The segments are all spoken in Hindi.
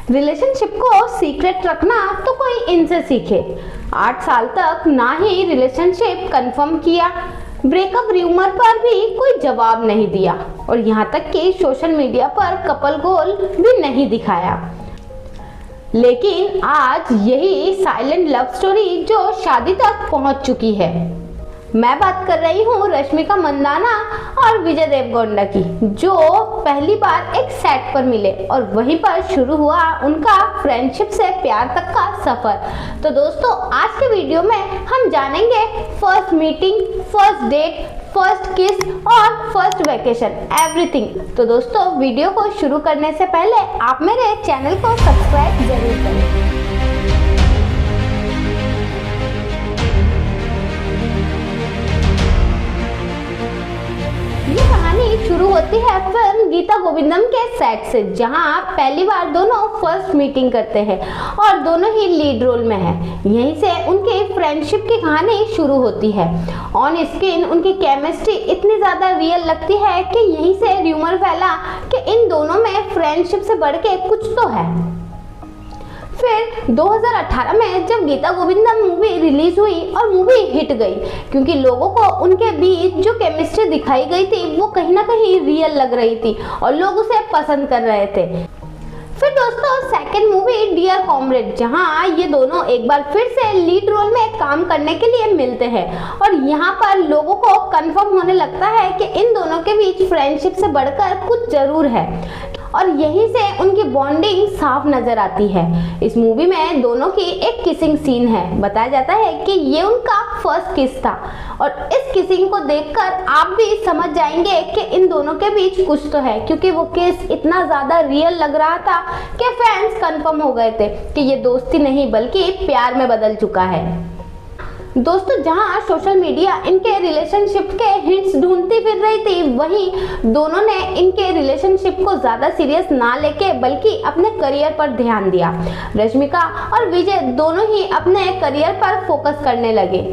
रिलेशनशिप को सीक्रेट रखना तो कोई इनसे सीखे। 8 साल तक ना ही रिलेशनशिप कंफर्म किया, ब्रेकअप र्यूमर पर भी कोई जवाब नहीं दिया और यहाँ तक कि सोशल मीडिया पर कपल गोल भी नहीं दिखाया। लेकिन आज यही साइलेंट लव स्टोरी जो शादी तक पहुंच चुकी है। मैं बात कर रही हूँ रश्मिका मंदाना और विजय देवगोंडा की, जो पहली बार एक सेट पर मिले और वहीं पर शुरू हुआ उनका फ्रेंडशिप से प्यार तक का सफर। तो दोस्तों आज के वीडियो में हम जानेंगे first meeting, first date, first kiss और फर्स्ट वेकेशन, एवरीथिंग। तो दोस्तों वीडियो को शुरू करने से पहले आप मेरे चैनल को सब्सक्राइब जरूर करें। ये कहानी शुरू होती है फिल्म गीता गोविंदम के सेट से, जहां पहली बार दोनों फर्स्ट मीटिंग करते हैं और दोनों ही लीड रोल में हैं। यहीं से उनकी फ्रेंडशिप की कहानी शुरू होती है। ऑन स्क्रीन उनकी केमिस्ट्री इतनी ज्यादा रियल लगती है कि यहीं से र्यूमर फैला कि इन दोनों में फ्रेंडशिप से बढ़ के कुछ तो है। फिर 2018 में जब गीता गोविंदम मूवी रिलीज हुई और मूवी हिट गई, क्योंकि लोगों को उनके बीच जो केमिस्ट्री दिखाई गई थी वो कहीं ना कहीं रियल लग रही थी और लोग उसे पसंद कर रहे थे। फिर दोस्तों सेकंड मूवी डियर कॉमरेड, जहां ये दोनों एक बार फिर से लीड रोल में काम करने के लिए मिलते हैं और यहाँ पर लोगों को कंफर्म होने लगता है कि इन दोनों के बीच फ्रेंडशिप से बढ़कर कुछ जरूर है और यहीं से उनकी बॉन्डिंग साफ नजर आती है। इस मूवी में दोनों की एक किसिंग सीन है। बताया जाता है कि ये उनका फर्स्ट किस था और इस किसिंग को देखकर आप भी समझ जाएंगे कि इन दोनों के बीच कुछ तो है, क्योंकि वो किस इतना ज्यादा रियल लग रहा था कि फैंस कंफर्म हो गए थे कि ये दोस्ती नहीं बल्कि प्यार में बदल चुका है। दोस्तों जहां सोशल मीडिया इनके रिलेशनशिप के हिंट्स ढूंढती फिर रही थी, वहीं दोनों ने इनके रिलेशनशिप को ज्यादा सीरियस ना लेके बल्कि अपने करियर पर ध्यान दिया। रश्मिका और विजय दोनों ही अपने करियर पर फोकस करने लगे।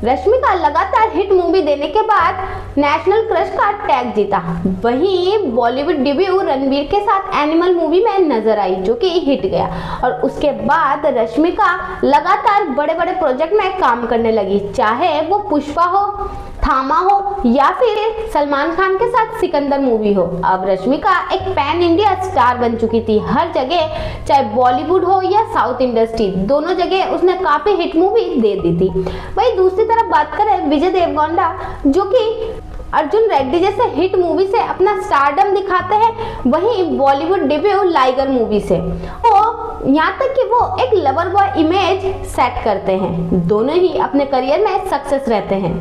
रश्मिका लगातार हिट मूवी देने के बाद नेशनल क्रश का टैग जीता। वहीं बॉलीवुड डेब्यू रणबीर के साथ एनिमल मूवी में नजर आई, जो कि हिट गया और उसके बाद रश्मिका लगातार बड़े बड़े प्रोजेक्ट में काम करने लगी, चाहे वो पुष्पा हो, थामा हो या फिर सलमान खान के साथ सिकंदर मूवी हो। अब रश्मिका एक पैन इंडिया स्टार बन चुकी थी। हर जगह, चाहे बॉलीवुड हो या साउथ इंडस्ट्री, दोनों जगह उसने काफी हिट मूवी दे दी थी। वहीं दूसरी तरफ बात करें विजय देवगोंडा, जो कि अर्जुन रेड्डी जैसे हिट मूवी से अपना स्टारडम दिखाते हैं, वहीं बॉलीवुड डेब्यू लाइगर मूवी से और यहाँ तक कि वो एक लवर बॉय इमेज सेट करते हैं। दोनों ही अपने करियर में सक्सेस रहते हैं।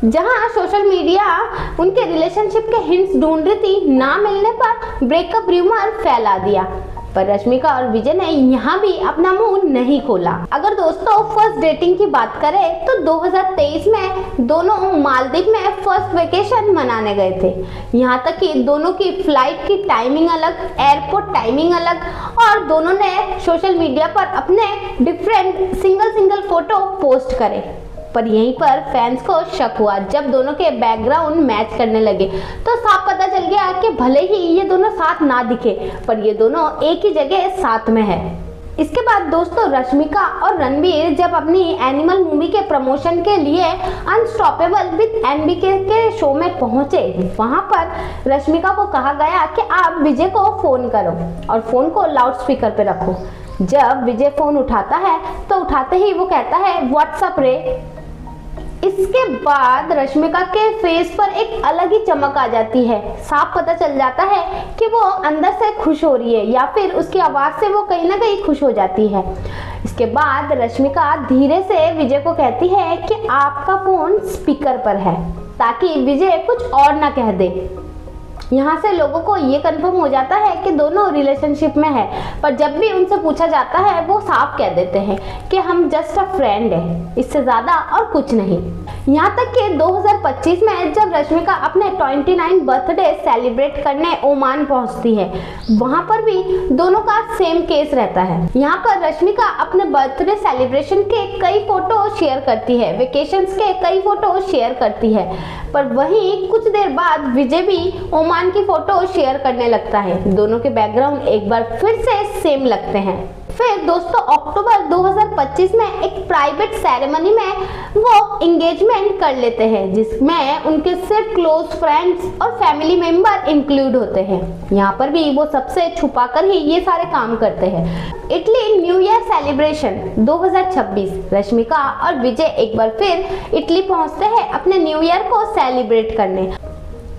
जहां सोशल मीडिया उनके रिलेशनशिप के हिंट्स ढूंढ रही थी, ना मिलने पर ब्रेकअप र्यूमर फैला दिया, पर रश्मिका और विजय ने यहाँ भी अपना मुंह नहीं खोला। अगर दोस्तों फर्स्ट डेटिंग की बात करें तो 2023 में दोनों मालदीव में फर्स्ट वेकेशन मनाने गए थे। यहाँ तक कि दोनों की फ्लाइट की टाइमिंग अलग, एयरपोर्ट टाइमिंग अलग और दोनों ने सोशल मीडिया पर अपने डिफरेंट सिंगल फोटो पोस्ट करे। पर यहीं पर फैंस को शक हुआ जब दोनों के बैकग्राउंड मैच करने लगे, तो साफ पता चल गया कि भले ही ये दोनों साथ ना दिखे पर ये दोनों एक ही जगह साथ में है। इसके बाद दोस्तों रश्मिका और रणबीर जब अपनी एनिमल मूवी के प्रमोशन के लिए अनस्टॉपेबल विद एनबीके के शो में पहुंचे, वहां पर रश्मिका को कहा गया कि आप विजय को फोन करो और फोन को लाउड स्पीकर पे रखो। जब विजय फोन उठाता है तो उठाते ही वो कहता है व्हाट्सअप रे। इसके बाद रश्मिका के फेस पर एक अलग ही चमक आ जाती है। साफ पता चल जाता है कि वो अंदर से खुश हो रही है या फिर उसकी आवाज से वो कहीं ना कहीं खुश हो जाती है। इसके बाद रश्मिका धीरे से विजय को कहती है कि आपका फोन स्पीकर पर है, ताकि विजय कुछ और ना कह दे। यहाँ से लोगों को ये कंफर्म हो जाता है कि दोनों रिलेशनशिप में है, पर जब भी उनसे पूछा जाता है वो साफ कह देते हैं कि हम जस्ट अ फ्रेंड है, इससे ज्यादा और कुछ नहीं। यहाँ तक कि 2025 में जब रश्मिका अपने 29 बर्थडे सेलिब्रेट करने ओमान पहुंचती है, वहां पर भी दोनों का सेम केस रहता है। यहाँ पर रश्मिका अपने बर्थडे सेलिब्रेशन के कई फोटो शेयर करती है, वेकेशंस के कई फोटो शेयर करती है, पर वहीं कुछ देर बाद विजय भी ओमान की फोटो शेयर करने लगता है। दोनों के बैकग्राउंड एक बार फिर से सेम लगते हैं। फिर दोस्तों अक्टूबर 2025 में एक प्राइवेट सेरेमनी में वो एंगेजमेंट कर लेते हैं, जिसमें उनके सिर्फ क्लोज फ्रेंड्स और फैमिली मेंबर इंक्लूड होते हैं। यहाँ पर भी वो सबसे छुपा कर ही ये सारे काम करते हैं। Italy new year celebration 2026, Rashmika और विजय एक बार फिर इटली पहुंचते हैं अपने न्यू ईयर को सेलिब्रेट करने।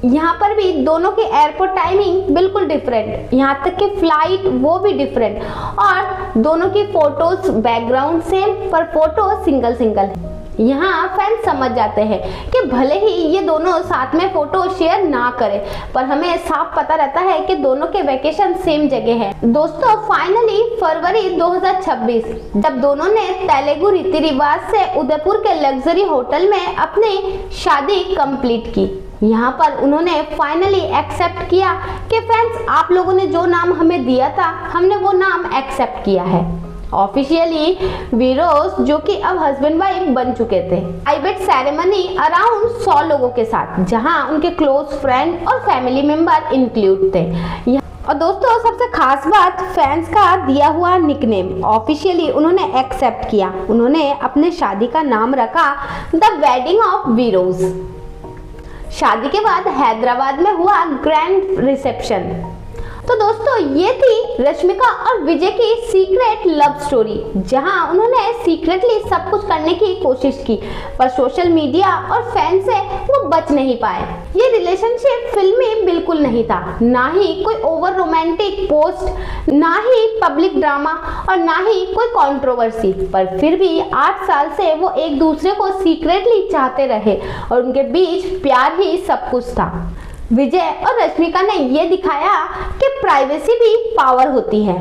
यहाँ पर भी दोनों की एयरपोर्ट टाइमिंग बिल्कुल डिफरेंट, यहाँ तक कि फ्लाइट वो भी डिफरेंट, और दोनों की फोटोज बैकग्राउंड सेम पर फोटो सिंगल सिंगल। यहाँ फैंस समझ जाते हैं कि भले ही ये दोनों साथ में फोटो शेयर ना करें, पर हमें साफ पता रहता है कि दोनों के वेकेशन सेम जगह है। दोस्तों फाइनली फरवरी 2026 जब दोनों ने तेलुगु रीति रिवाज से उदयपुर के लग्जरी होटल में अपनी शादी कंप्लीट की। यहाँ पर उन्होंने फाइनली एक्सेप्ट किया कि फ्रेंड्स आप लोगों ने जो नाम हमें दिया था हमने वो नाम एक्सेप्ट किया है। ऑफिशियली वीरोस जो कि अब हस्बैंड वाइफ बन चुके थे। प्राइवेट सेरेमनी अराउंड 100 लोगों के साथ, जहां उनके क्लोज फ्रेंड और फैमिली मेंबर इंक्लूड थे। और दोस्तों सबसे खास बात फैंस का दिया हुआ निकनेम ऑफिशियली उन्होंने एक्सेप्ट किया। उन्होंने अपने शादी का नाम रखा द वेडिंग ऑफ वीरोस। शादी के बाद हैदराबाद में हुआ ग्रैंड रिसेप्शन। तो दोस्तों ये थी रश्मिका और विजय की सीक्रेट लव स्टोरी, जहां उन्होंने सीक्रेटली सब कुछ करने की कोशिश की, पर सोशल मीडिया और फैन से वो बच नहीं पाए। ये रिलेशनशिप फिल्मी बिल्कुल नहीं था, ना ही कोई ओवर रोमांटिक पोस्ट, ना ही पब्लिक ड्रामा और ना ही कोई कंट्रोवर्सी, पर फिर भी 8 साल से वो एक दूसरे को सीक्रेटली चाहते रहे और उनके बीच प्यार ही सब कुछ था। विजय और रश्मिका ने ये दिखाया कि प्राइवेसी भी पावर होती है,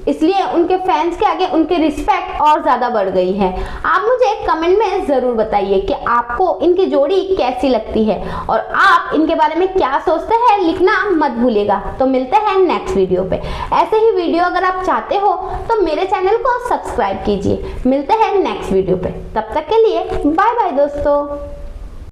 इसलिए उनके फैंस के आगे उनकी रिस्पेक्ट और ज्यादा बढ़ गई है। आप मुझे कमेंट में जरूर बताइए कि आपको इनकी जोड़ी कैसी लगती है और आप इनके बारे में क्या सोचते हैं, लिखना मत भूलिएगा। तो मिलते हैं नेक्स्ट वीडियो पे। ऐसे ही वीडियो अगर आप चाहते हो तो मेरे चैनल को सब्सक्राइब कीजिए। मिलते हैं नेक्स्ट वीडियो पे, तब तक के लिए बाय बाय दोस्तों।